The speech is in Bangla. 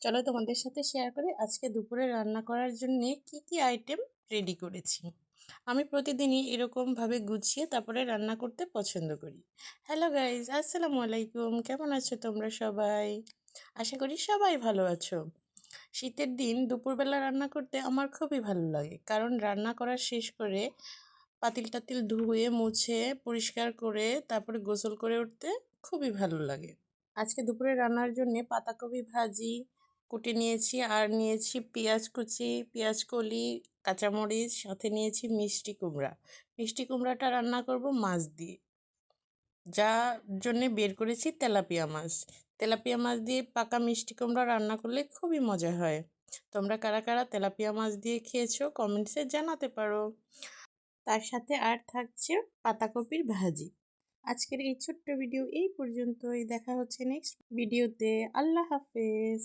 চলো তোমাদের সাথে শেয়ার করি আজকে দুপুরে রান্না করার জন্য কি কি আইটেম রেডি করেছি। আমি প্রতিদিনই এরকমভাবে গুছিয়ে তারপরে রান্না করতে পছন্দ করি। হ্যালো গাইজ, আসসালামু আলাইকুম, কেমন আছো তোমরা সবাই? আশা করি সবাই ভালো আছো। শীতের দিন দুপুরবেলা রান্না করতে আমার খুবই ভালো লাগে, কারণ রান্না করা শেষ করে পাতিল টাতিল ধুয়ে মুছে পরিষ্কার করে তারপরে গোসল করে উঠতে খুবই ভালো লাগে। আজকে দুপুরে রান্নার জন্য পাতাকপি ভাজি কুটে নিয়েছি, আর নিয়েছি পেঁয়াজ কুচি, পেঁয়াজ কলি, কাঁচামরিচ, সাথে নিয়েছি মিষ্টি কুমড়া। মিষ্টি কুমড়াটা রান্না করব মাছ দিয়ে, যার জন্যে বের করেছি তেলাপিয়া মাছ। তেলাপিয়া মাছ দিয়ে পাকা মিষ্টি কুমড়া রান্না করলে খুবই মজা হয়। তোমরা কারা কারা তেলাপিয়া মাছ দিয়ে খেয়েছো কমেন্টসে জানাতে পারো। তার সাথে আর থাকছে পাতাকপির ভাজি। আজকের এই ছোট্ট ভিডিও এই পর্যন্তই, দেখা হচ্ছে নেক্সট ভিডিওতে। আল্লাহ হাফেজ।